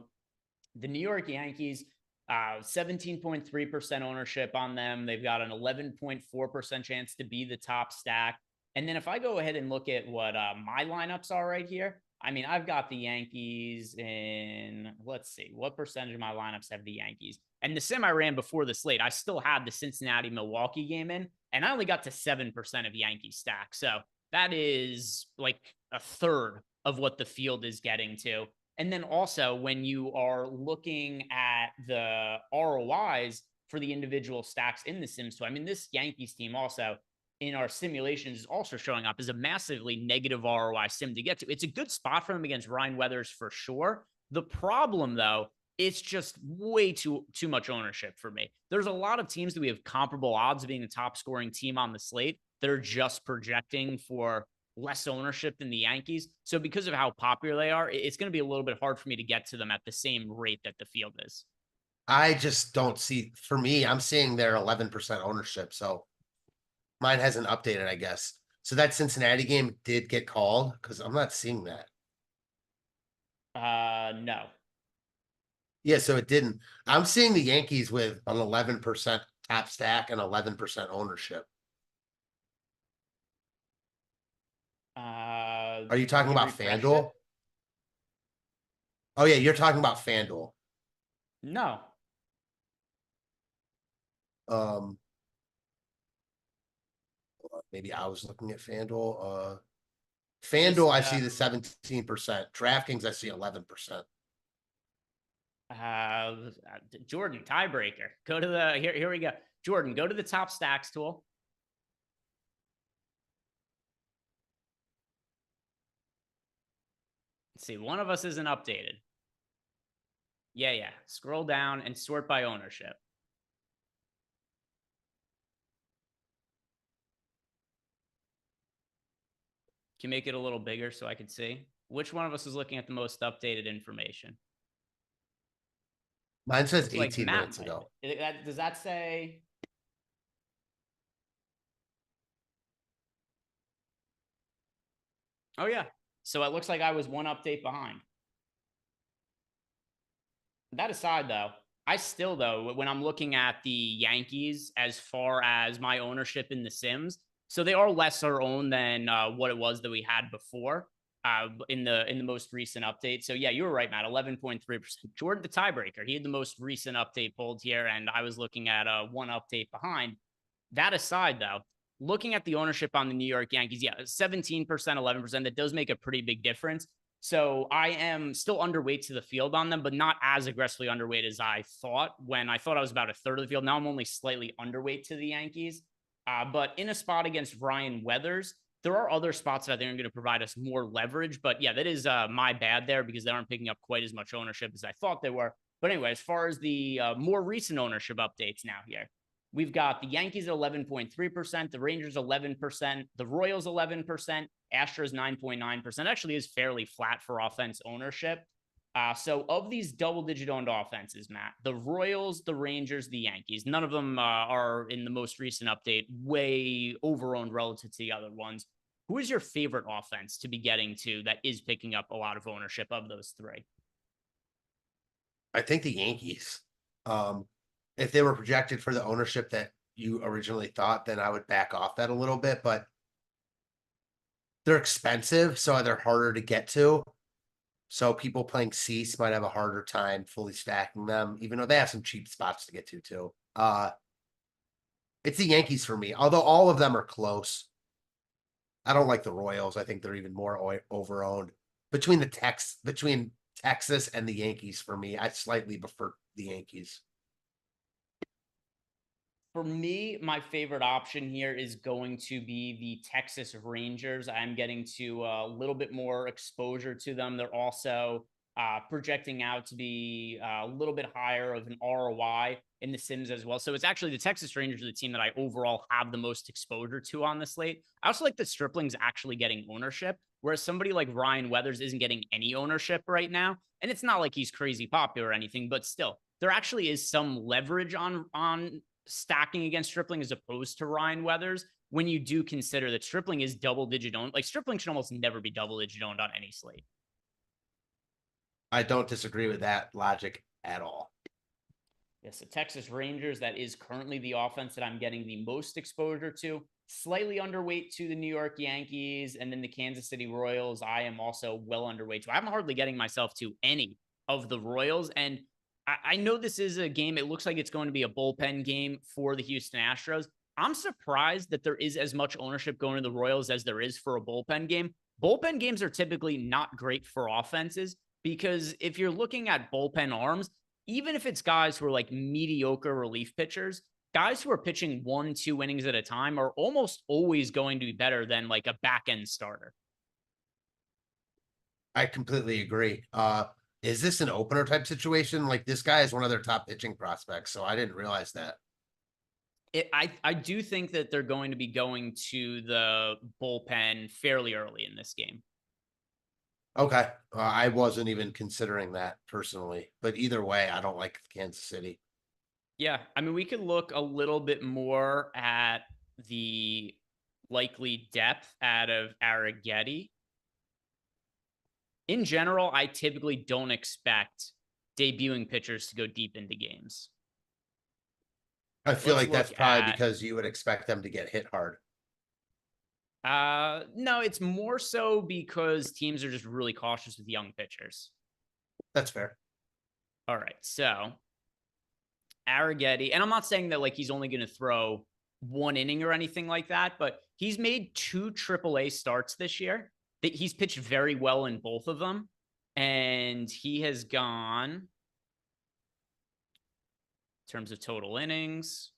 the New York Yankees, 17.3% ownership on them. They've got an 11.4% chance to be the top stack. And then if I go ahead and look at what my lineups are right here, I mean, I've got the Yankees in, let's see, what percentage of my lineups have the Yankees? And the sim I ran before the slate, I still had the Cincinnati-Milwaukee game in, and I only got to 7% of Yankee stack. So that is like a third of what the field is getting to. And then also when you are looking at the ROIs for the individual stacks in the Sims too, I mean, this Yankees team also in our simulations is also showing up as a massively negative ROI sim to get to. It's a good spot for them against Ryan Weathers for sure. The problem though, it's just way too much ownership for me. There's a lot of teams that we have comparable odds of being the top scoring team on the slate that are just projecting for less ownership than the Yankees. So because of how popular they are, it's going to be a little bit hard for me to get to them at the same rate that the field is. I just don't see, for me, I'm seeing their 11% ownership. So mine hasn't updated, I guess. So that Cincinnati game did get called because I'm not seeing that. No. Yeah, so it didn't. I'm seeing the Yankees with an 11% top stack and 11% ownership. Are you talking about FanDuel? Oh yeah, you're talking about FanDuel. No. Maybe I was looking at FanDuel. FanDuel, I see the 17%. DraftKings, I see 11%. Jordan, tiebreaker. Go to the here we go. Jordan, go to the top stacks tool. Let's see, one of us isn't updated. Yeah. Scroll down and sort by ownership. Can you make it a little bigger so I can see? Which one of us is looking at the most updated information? Mine says Looks like 18 Matt minutes ago. Does that say? Oh yeah. So it looks like I was one update behind. That aside, though, I still, though, when I'm looking at the Yankees as far as my ownership in the Sims, so they are lesser owned than what it was that we had before in the most recent update. So yeah, you were right, Matt. 11.3%. Jordan, the tiebreaker, he had the most recent update pulled here, and I was looking at one update behind. That aside, though, looking at the ownership on the New York Yankees, yeah, 17%, 11%, that does make a pretty big difference. So I am still underweight to the field on them, but not as aggressively underweight as I thought when I thought I was about a third of the field. Now I'm only slightly underweight to the Yankees. But in a spot against Ryan Weathers, there are other spots that I think are going to provide us more leverage. But yeah, that is my bad there because they aren't picking up quite as much ownership as I thought they were. But anyway, as far as the more recent ownership updates now here, we've got the Yankees at 11.3%, the Rangers 11%, the Royals 11%, Astros 9.9%. Actually is fairly flat for offense ownership. So of these double-digit owned offenses, Matt, the Royals, the Rangers, the Yankees, none of them are in the most recent update way over-owned relative to the other ones. Who is your favorite offense to be getting to that is picking up a lot of ownership of those three? I think the Yankees. If they were projected for the ownership that you originally thought, then I would back off that a little bit, but they're expensive, so they're harder to get to. So people playing Cease might have a harder time fully stacking them, even though they have some cheap spots to get to too. It's the Yankees for me, although all of them are close. I don't like the Royals. I think they're even more overowned. Between Texas and the Yankees for me, I slightly prefer the Yankees. For me, my favorite option here is going to be the Texas Rangers. I'm getting to a little bit more exposure to them. They're also projecting out to be a little bit higher of an ROI in the Sims as well. So it's actually the Texas Rangers are the team that I overall have the most exposure to on the slate. I also like the Striplings actually getting ownership, whereas somebody like Ryan Weathers isn't getting any ownership right now. And it's not like he's crazy popular or anything, but still, there actually is some leverage on stacking against Stripling as opposed to Ryan Weathers when you do consider that Stripling is double digit owned. Like Stripling should almost never be double digit owned on any slate. I don't disagree with that logic at all. Yes, the Texas Rangers, that is currently the offense that I'm getting the most exposure to. Slightly underweight to the New York Yankees, and then the Kansas City Royals, I am also well underweight to. I'm hardly getting myself to any of the Royals. And I know this is a game. It looks like it's going to be a bullpen game for the Houston Astros. I'm surprised that there is as much ownership going to the Royals as there is for a bullpen game. Bullpen games are typically not great for offenses because if you're looking at bullpen arms, even if it's guys who are like mediocre relief pitchers, guys who are pitching 1-2 innings at a time are almost always going to be better than like a back end starter. I completely agree. Is this an opener type situation? Like this guy is one of their top pitching prospects, so I didn't realize that. I do think that they're going to be going to the bullpen fairly early in this game. Okay. I wasn't even considering that personally, but either way, I don't like Kansas City. Yeah. I mean, we could look a little bit more at the likely depth out of Arrighetti. In general, I typically don't expect debuting pitchers to go deep into games. I feel Let's like that's look probably at because you would expect them to get hit hard. no, it's more so because teams are just really cautious with young pitchers. That's fair. All right, so Arrighetti, and I'm not saying that like he's only going to throw one inning or anything like that, but he's made 2 AAA starts this year. That he's pitched very well in both of them, and he has gone in terms of total innings,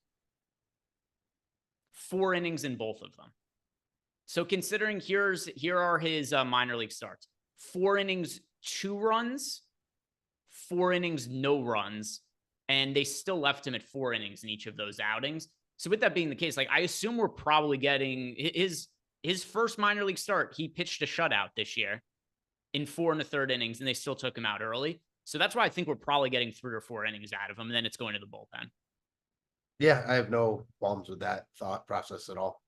4 innings in both of them. So considering here are his minor league starts: 4 innings, 2 runs, 4 innings, no runs, and they still left him at 4 innings in each of those outings. So with that being the case, like I assume we're probably getting his first minor league start. He pitched a shutout this year. in 4 1/3 innings, and they still took him out early. So that's why I think we're probably getting 3 or 4 innings out of him, and then it's going to the bullpen. Yeah, I have no qualms with that thought process at all.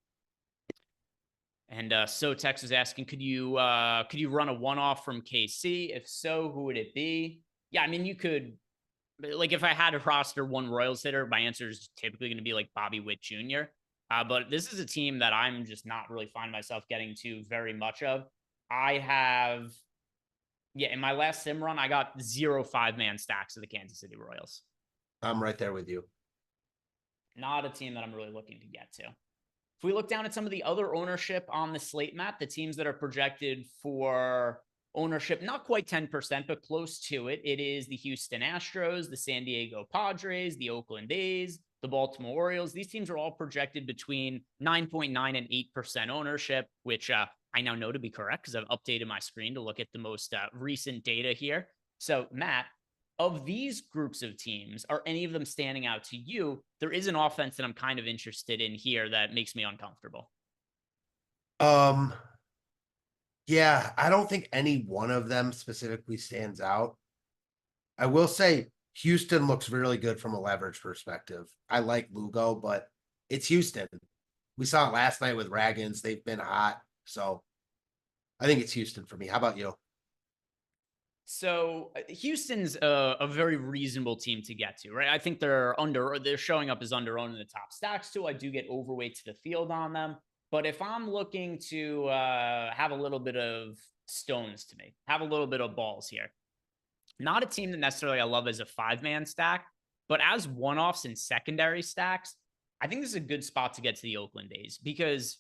And so Tex is asking, could you run a one-off from KC? If so, who would it be? Yeah, I mean, you could, like, if I had to roster one Royals hitter, my answer is typically going to be like Bobby Witt Jr. But this is a team that I'm just not really finding myself getting to very much of. I have, yeah, in my last sim run, I got 0 5-man stacks of the Kansas City Royals. I'm right there with you. Not a team that I'm really looking to get to. If we look down at some of the other ownership on the slate map, the teams that are projected for ownership, not quite 10%, but close to it, it is the Houston Astros, the San Diego Padres, the Oakland A's, the Baltimore Orioles. These teams are all projected between 9.9 and 8% ownership, which I now know to be correct because I've updated my screen to look at the most recent data here. So, Matt, of these groups of teams, are any of them standing out to you? There is an offense that I'm kind of interested in here that makes me uncomfortable. Yeah, I don't think any one of them specifically stands out. I will say Houston looks really good from a leverage perspective. I like Lugo, but it's Houston. We saw it last night with Raggins. They've been hot. So I think it's Houston for me. How about you? So Houston's a very reasonable team to get to, right? I think they're showing up as under owned in the top stacks too. I do get overweight to the field on them, but if I'm looking to have a little bit of stones to me, have a little bit of balls here, not a team that necessarily I love as a 5-man stack, but as one-offs and secondary stacks, I think this is a good spot to get to the Oakland A's because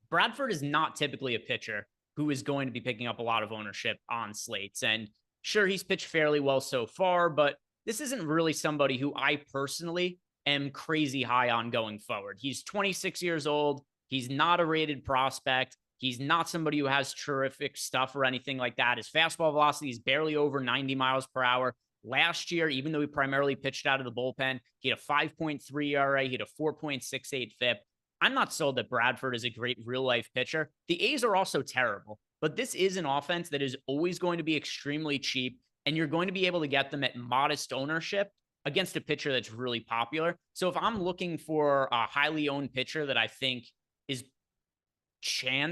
Bradford is not typically a pitcher who is going to be picking up a lot of ownership on slates. And sure, he's pitched fairly well so far, but this isn't really somebody who I personally am crazy high on going forward. He's 26 years old. He's not a rated prospect. He's not somebody who has terrific stuff or anything like that. His fastball velocity is barely over 90 miles per hour. Last year, even though he primarily pitched out of the bullpen, he had a 5.3 ERA, he had a 4.68 FIP. I'm not sold that Bradford is a great real life pitcher. The A's are also terrible, but this is an offense that is always going to be extremely cheap, and you're going to be able to get them at modest ownership against a pitcher that's really popular. So if I'm looking for a highly owned pitcher that I think is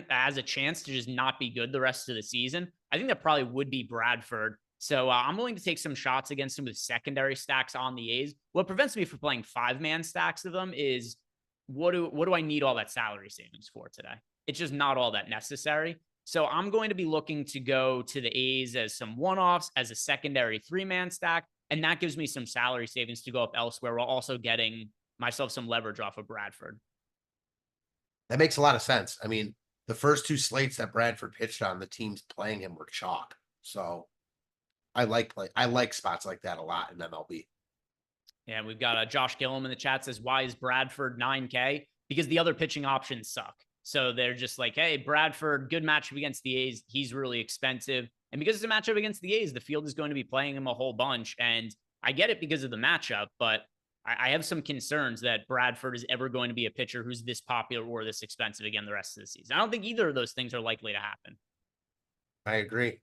has a chance to just not be good the rest of the season, I think that probably would be Bradford. So I'm willing to take some shots against him with secondary stacks on the A's. What prevents me from playing 5-man stacks of them is what do I need all that salary savings for today? It's just not all that necessary. So I'm going to be looking to go to the A's as some one-offs, as a secondary 3-man stack, and that gives me some salary savings to go up elsewhere while also getting myself some leverage off of Bradford. That makes a lot of sense. I mean, the first 2 slates that Bradford pitched on, the teams playing him were chalk. So I like spots like that a lot in MLB. Yeah, we've got Josh Gillum in the chat says, why is Bradford 9K? Because the other pitching options suck. So they're just like, hey, Bradford, good matchup against the A's. He's really expensive. And because it's a matchup against the A's, the field is going to be playing him a whole bunch. And I get it because of the matchup, but I have some concerns that Bradford is ever going to be a pitcher who's this popular or this expensive again the rest of the season. I don't think either of those things are likely to happen. I agree.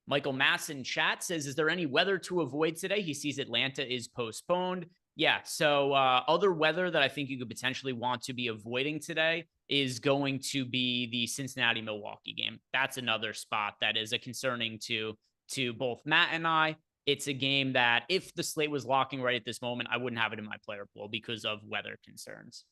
Michael Mass in chat says, is there any weather to avoid today? He sees Atlanta is postponed. Yeah, so other weather that I think you could potentially want to be avoiding today is going to be the Cincinnati-Milwaukee game. That's another spot that is a concerning to both Matt and I. It's a game that if the slate was locking right at this moment, I wouldn't have it in my player pool because of weather concerns.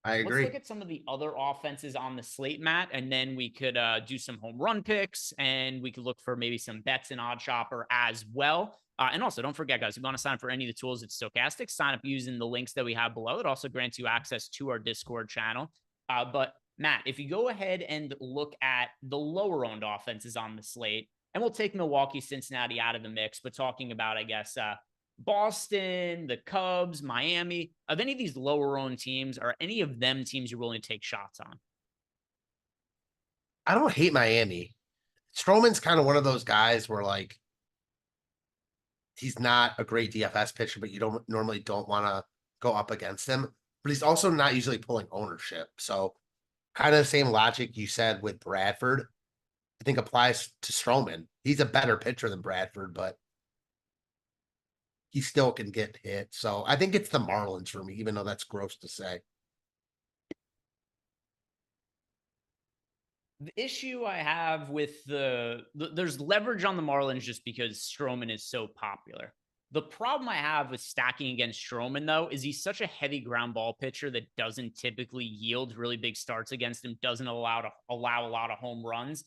I agree. Let's look at some of the other offenses on the slate, Matt, and then we could do some home run picks, and we could look for maybe some bets in Odd Shopper as well. And also, don't forget, guys, if you want to sign up for any of the tools at Stochastic, sign up using the links that we have below. It also grants you access to our Discord channel. But, Matt, if you go ahead and look at the lower-owned offenses on the slate, and we'll take Milwaukee, Cincinnati out of the mix, but talking about, I guess, Boston, the Cubs, Miami, of any of these lower owned teams, are any of them teams you're willing to take shots on? I don't hate Miami. Stroman's kind of one of those guys where, like, he's not a great DFS pitcher, but you don't want to go up against him. But he's also not usually pulling ownership. So kind of the same logic you said with Bradford. think applies to Stroman. He's a better pitcher than Bradford, but he still can get hit. So I think it's the Marlins for me, even though that's gross to say. The issue I have with there's leverage on the Marlins just because Stroman is so popular. The problem I have with stacking against Stroman, though, is he's such a heavy ground ball pitcher that doesn't typically yield really big starts against him, doesn't allow a lot of home runs.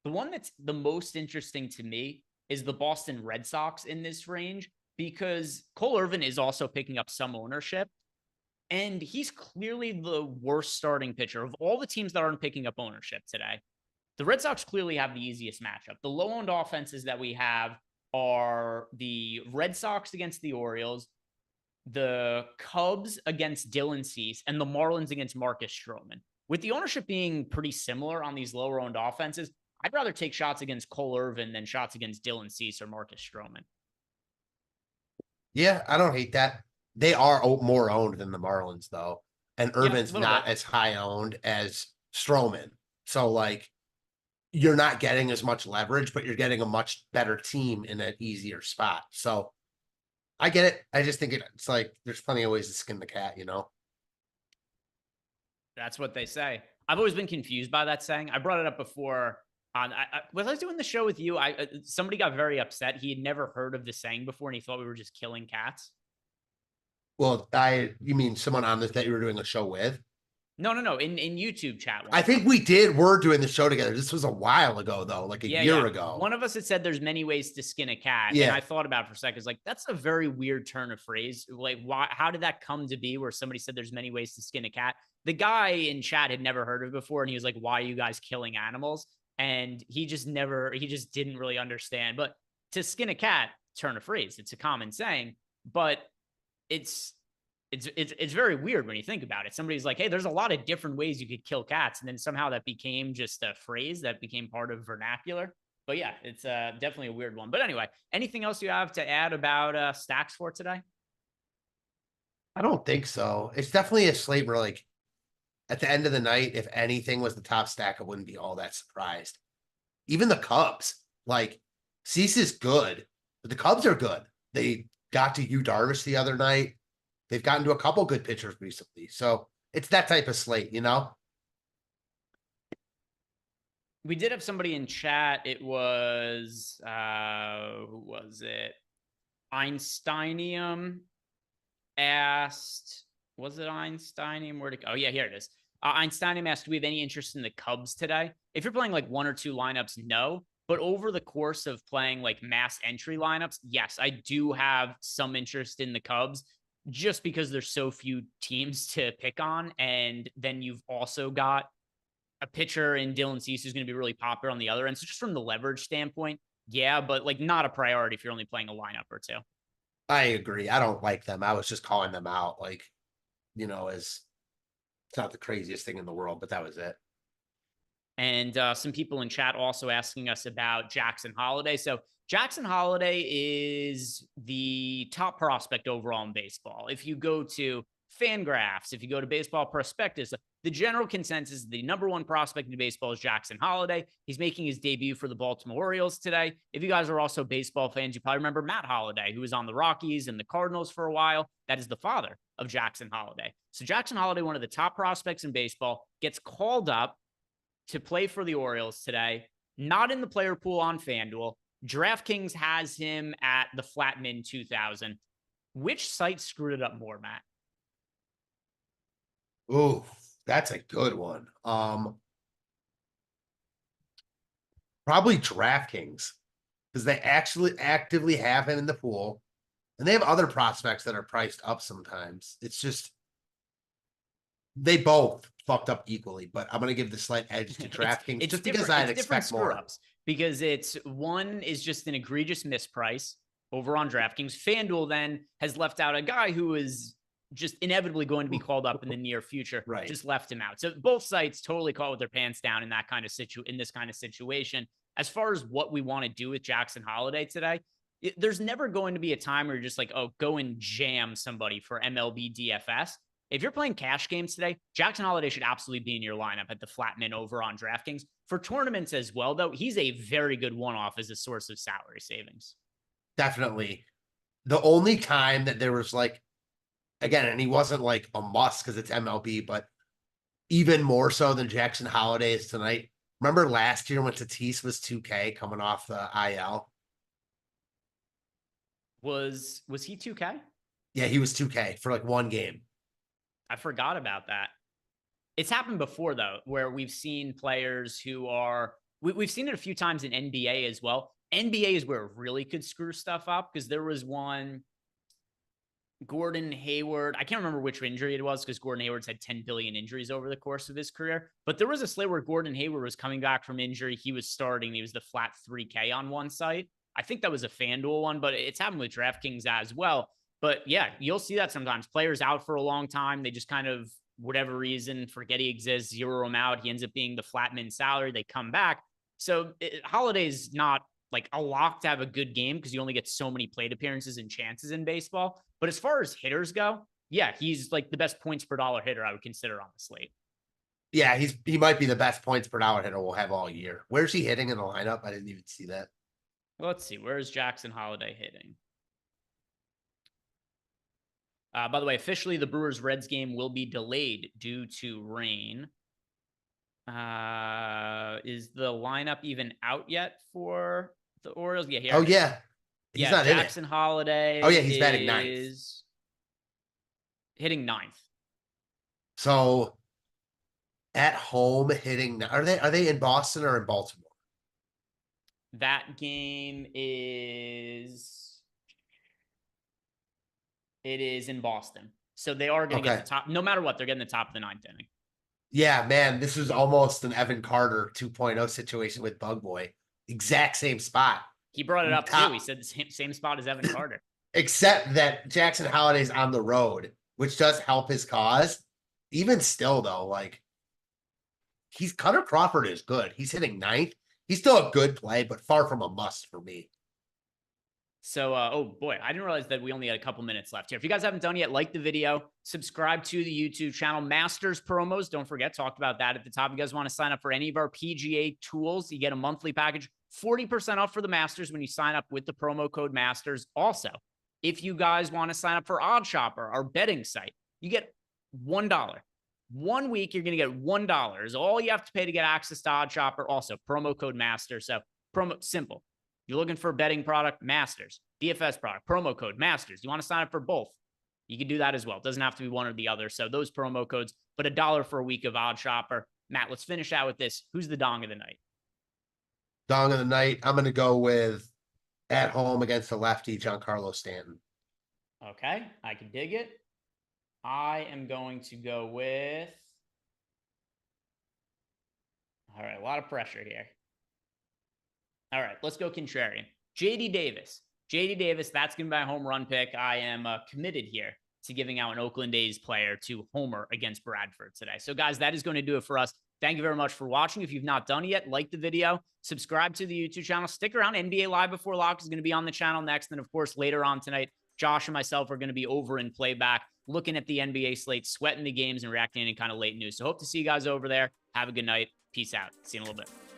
The one that's the most interesting to me is the Boston Red Sox in this range, because Cole Irvin is also picking up some ownership. And he's clearly the worst starting pitcher of all the teams that aren't picking up ownership today. The Red Sox clearly have the easiest matchup. The low-owned offenses that we have are the Red Sox against the Orioles, the Cubs against Dylan Cease, and the Marlins against Marcus Stroman. With the ownership being pretty similar on these lower-owned offenses, I'd rather take shots against Cole Irvin than shots against Dylan Cease or Marcus Stroman. Yeah, I don't hate that. They are more owned than the Marlins, though. And Irvin's not as high owned as Stroman. So, like, you're not getting as much leverage, but you're getting a much better team in an easier spot. So, I get it. I just think it's like there's plenty of ways to skin the cat, you know? That's what they say. I've always been confused by that saying. I brought it up before. Was I doing the show with you? Somebody got very upset. He had never heard of the saying before, and he thought we were just killing cats. Well, you mean someone on this that you were doing a show with? No. In YouTube chat. I think we're doing the show together. This was a while ago, though, like a year ago. One of us had said there's many ways to skin a cat. Yeah. And I thought about it for a second. It's like, that's a very weird turn of phrase. Like, how did that come to be where somebody said there's many ways to skin a cat? The guy in chat had never heard of it before. And he was like, why are you guys killing animals? And he just didn't really understand. But to skin a cat, turn of phrase. It's a common saying, but it's very weird when you think about it. Somebody's like, hey, there's a lot of different ways you could kill cats. And then somehow that became just a phrase that became part of vernacular. But yeah, it's definitely a weird one. But anyway, anything else you have to add about stacks for today? I don't think so. It's definitely a slate where, like, at the end of the night, if anything was the top stack, I wouldn't be all that surprised. Even the Cubs, like, Cease is good, but the Cubs are good. They got to Yu Darvish the other night. They've gotten to a couple good pitchers recently. So it's that type of slate, you know? We did have somebody in chat. It was, who was it? Einsteinium asked, was it Einsteinium? Where'd it go? Oh, yeah, here it is. Einsteinium asked, do we have any interest in the Cubs today? If you're playing like one or two lineups, no. But over the course of playing like mass entry lineups, yes, I do have some interest in the Cubs just because there's so few teams to pick on. And then you've also got a pitcher in Dylan Cease who's going to be really popular on the other end. So just from the leverage standpoint, yeah, but like not a priority if you're only playing a lineup or two. I agree. I don't like them. I was just calling them out, like, you know, as it's not the craziest thing in the world, but that was it. And some people in chat also asking us about Jackson Holliday. So Jackson Holliday is the top prospect overall in baseball. If you go to FanGraphs, if you go to Baseball Prospectus, the general consensus, the number one prospect in baseball is Jackson Holliday. He's making his debut for the Baltimore Orioles today. If you guys are also baseball fans, you probably remember Matt Holliday, who was on the Rockies and the Cardinals for a while. That is the father of Jackson Holliday. So Jackson Holliday, one of the top prospects in baseball, gets called up to play for the Orioles today, not in the player pool on FanDuel. DraftKings has him at the Flatman 2000. Which site screwed it up more, Matt? Ooh, that's a good one. Probably DraftKings, because they actually actively have him in the pool, and they have other prospects that are priced up sometimes. It's just they both fucked up equally, but I'm gonna give the slight edge to DraftKings just because I'd expect more. Because it's one is just an egregious misprice over on DraftKings. FanDuel then has left out a guy who is just inevitably going to be called up in the near future. Right. Just left him out. So both sites totally caught with their pants down in that kind of this kind of situation. As far as what we want to do with Jackson Holliday today, there's never going to be a time where you're just like, oh, go and jam somebody for MLB DFS. If you're playing cash games today, Jackson Holliday should absolutely be in your lineup at the Flatman over on DraftKings For tournaments as well, though, he's a very good one-off as a source of salary savings. Definitely. The only time that there was like, again, and he wasn't like a must because it's MLB, but even more so than Jackson Holliday is tonight. Remember last year when Tatis was 2K coming off the IL? Was he 2K? Yeah, he was 2K for like one game. I forgot about that. It's happened before, though, where we've seen players who are, we've seen it a few times in NBA as well. NBA is where it really could screw stuff up because there was one, Gordon Hayward. I can't remember which injury it was because Gordon Hayward's had 10 billion injuries over the course of his career. But there was a slate where Gordon Hayward was coming back from injury. He was starting. He was the flat 3K on one site. I think that was a FanDuel one, but it's happened with DraftKings as well. But yeah, you'll see that sometimes. Players out for a long time. They just kind of, whatever reason, forget he exists, zero him out. He ends up being the flat min salary. They come back. So Holiday's not like a lock to have a good game because you only get so many plate appearances and chances in baseball. But as far as hitters go, yeah, he's like the best points per dollar hitter I would consider on the slate. Yeah, he might be the best points per dollar hitter we'll have all year. Where's he hitting in the lineup? I didn't even see that. Well, let's see. Where is Jackson Holliday hitting? By the way, officially, the Brewers-Reds game will be delayed due to rain. Is the lineup even out yet for the Orioles? Yeah, here. Oh, yeah. He's not Jackson in it. Holliday. Oh, yeah, he's batting ninth. Hitting ninth. So at home hitting, are they in Boston or in Baltimore? That game is in Boston. So they are going to get the top. No matter what, they're getting the top of the ninth inning. Yeah, man, this is almost an Evan Carter 2.0 situation with Bug Boy. Exact same spot. He brought it up too. He said the same spot as Evan Carter. Except that Jackson Holliday's on the road, which does help his cause. Even still, though, like Cutter Crawford is good. He's hitting ninth. He's still a good play, but far from a must for me. So, oh boy, I didn't realize that we only had a couple minutes left here. If you guys haven't done yet, like the video, subscribe to the YouTube channel. Masters promos, don't forget, talked about that at the top. You guys want to sign up for any of our PGA tools, you get a monthly package, 40% off for the Masters when you sign up with the promo code Masters. Also, if you guys want to sign up for OddShopper, our betting site, you get $1. 1 week, you're going to get $1 is all you have to pay to get access to OddShopper. Also, promo code Masters. So, simple. You're looking for a betting product, Masters. DFS product, promo code Masters. You want to sign up for both? You can do that as well. It doesn't have to be one or the other. So those promo codes, but $1 for a week of OddShopper. Matt, let's finish out with this. Who's the dong of the night? Dong of the night, I'm going to go with at home against the lefty, Giancarlo Stanton. Okay, I can dig it. I am going to go with... All right, a lot of pressure here. All right, let's go contrarian. JD Davis. JD Davis, that's going to be my home run pick. I am committed here to giving out an Oakland A's player to homer against Bradford today. So, guys, that is going to do it for us. Thank you very much for watching. If you've not done it yet, like the video, subscribe to the YouTube channel. Stick around. NBA Live Before Lock is going to be on the channel next. And, of course, later on tonight, Josh and myself are going to be over in playback, looking at the NBA slate, sweating the games, and reacting to any kind of late news. So, hope to see you guys over there. Have a good night. Peace out. See you in a little bit.